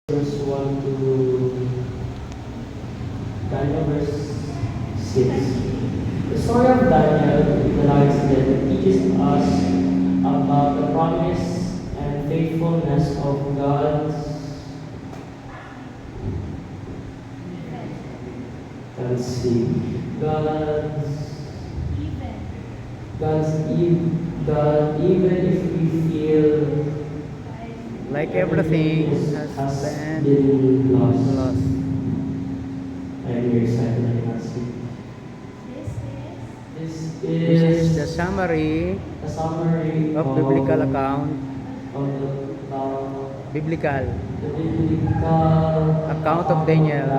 verse 1 to Daniel verse 6. The story of Daniel in the lion's den teaches us about the promise and faithfulness of God's speak. God, even if we feel Like everything has has been been lost. lost. I'm very excited I cannot speak. This This is the is summary a summary of biblical of account, biblical the biblical account of Daniel,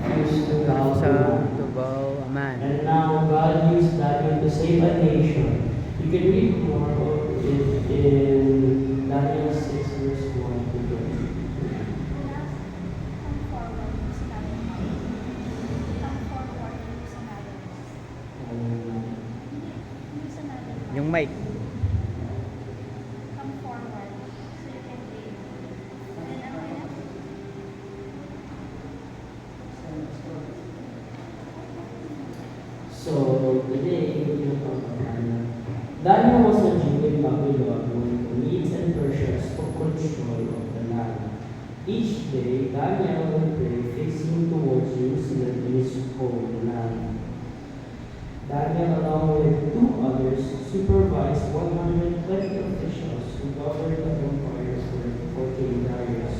refused to the bow to refusal man. to bow a man. And now God used Daniel to save a nation. You can read more of it in Daniel 6 verse 1 to 20. Yung mic. So today we will talk about Daniel. Daniel was a Jew in Babylon when the Medes and Persians took control of the land. Each day Daniel would pray facing towards Jerusalem in his homeland. Daniel, along with two others, supervised 120 officials who governed the empire for King Darius.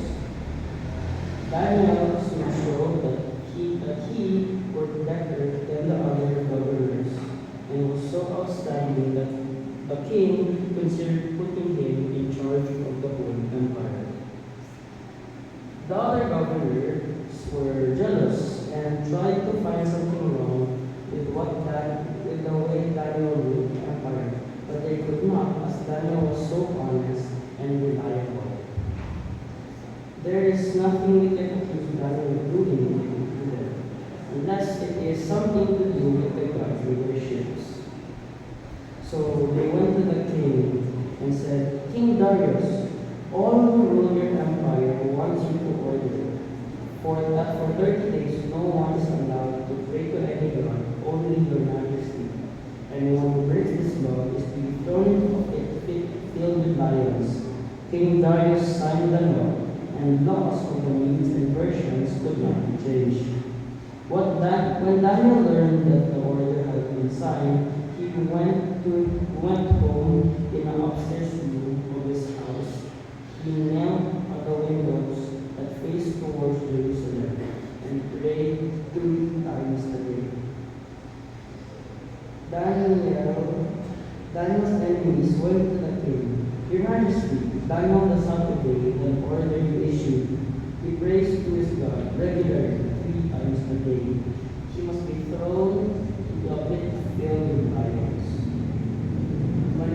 Daniel soon showed that he worked better than the other governors and was so outstanding that the king considered putting him in charge of the whole empire. The other governors were jealous and tried to find something wrong with the way Daniel ruled the empire, but they could not, as Daniel was so honest and reliable. There is nothing we can accuse Daniel of doing to them, unless it is something to do with the gods we worships. So they went to the king and said, King Darius, all who rule your empire wants you to order for 30 days no one is allowed to pray to any god, only your majesty. Anyone who breaks this law is to be thrown into a pit filled with lions. King Darius signed the law, and laws of the Medes and Persians could not be changed. When Daniel learned that the order had been signed, he went home in an upstairs room of his house. He knelt at the windows that faced towards Jerusalem and prayed 3 times a day. Daniel's enemies went to the king. Your Majesty, Daniel the son of David, an order you issued. He prays to his God regularly 3 times a day. He must be thrown into a pit filled with lions. When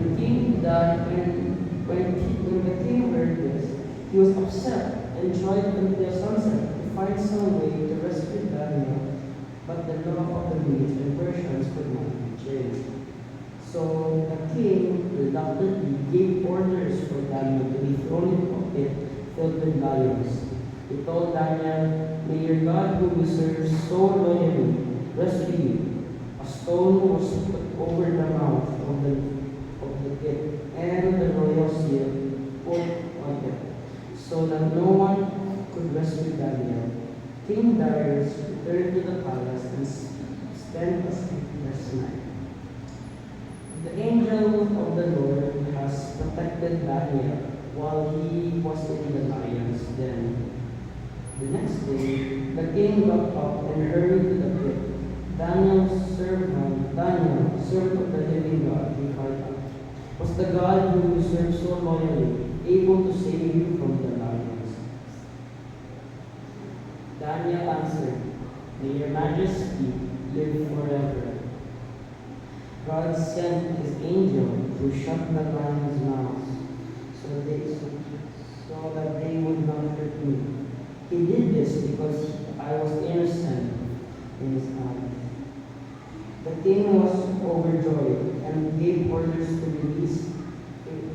the king heard this, he was upset and tried until sunset to find some way to rescue Daniel, but the law of the Medes and Persians could not be changed. So the king reluctantly gave orders for Daniel to be thrown into a pit filled with lions. He told Daniel, may your God whom you serve so loyally rescue you. A stone was put over the mouth of the pit, and the royal seal put on it, so that no one could rescue Daniel. King Darius returned to the palace and spent a sleepless night. The angel of the Lord has protected Daniel while he was in the lion's den. The next day, the king got up and hurried to the pit. Daniel, servant of the living God, he cried out, was the God whom you serve so loyally able to save you from the lions? Daniel answered, may your majesty live forever. God sent his angel to shut the lions' mouths so that they would not hurt me. He did this because I was innocent in his eyes. The king was overjoyed and gave orders to release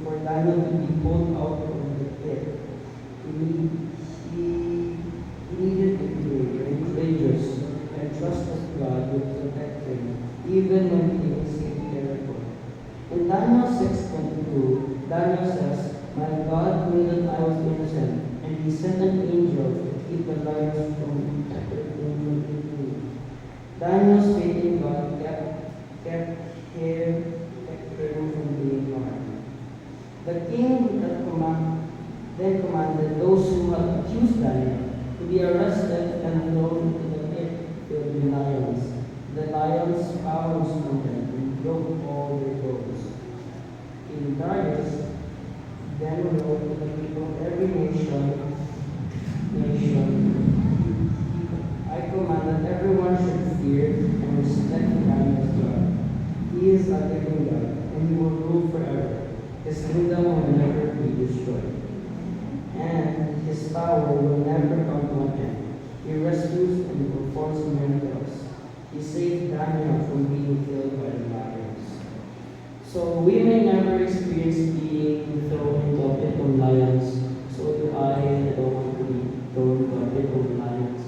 for Daniel to be pulled out of the pit. Immediately me that I was innocent, and he sent an angel to keep the lions from attacking me. Daniel's faith in God kept him from being harmed. The king then commanded those who had accused Daniel to be arrested and thrown into the pit filled with lions. The lions pounced on them and broke all their bones. King Darius then wrote to the people of every nation, I command that everyone should fear and respect Daniel's God. He is a living God, and he will rule forever. His kingdom will never be destroyed, and his power will never come to an end. He rescues and performs miracles. He saved Daniel from being killed by the lions. So we may never experience being thrown into a pit of lions. So do I don't want to be thrown into a pit of lions.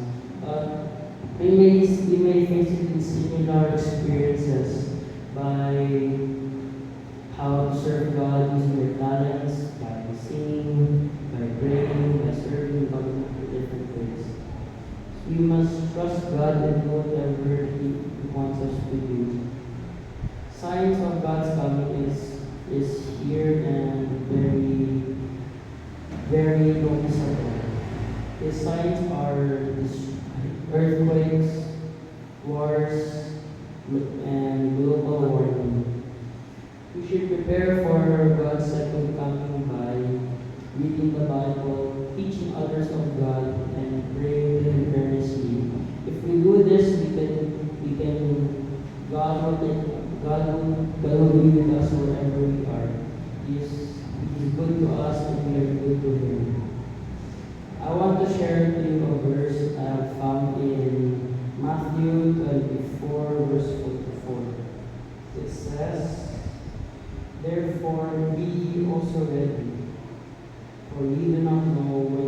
We may face it in similar experiences by how to serve God using their talents, by singing, by praying, by serving God in different ways. We must trust God in whatever He wants us to do. Signs of God's coming is here and very noticeable. His signs are earthquakes, wars, and global warming. We should prepare for God's second coming by reading the Bible, teaching others of God, and praying to Him earnestly. If we do this, God will be with us wherever we are. He is good to us, and we are good to Him. I want to share to you a verse I have found in Matthew 24, verse 44. It says, "Therefore be ye also ready, for ye do not know when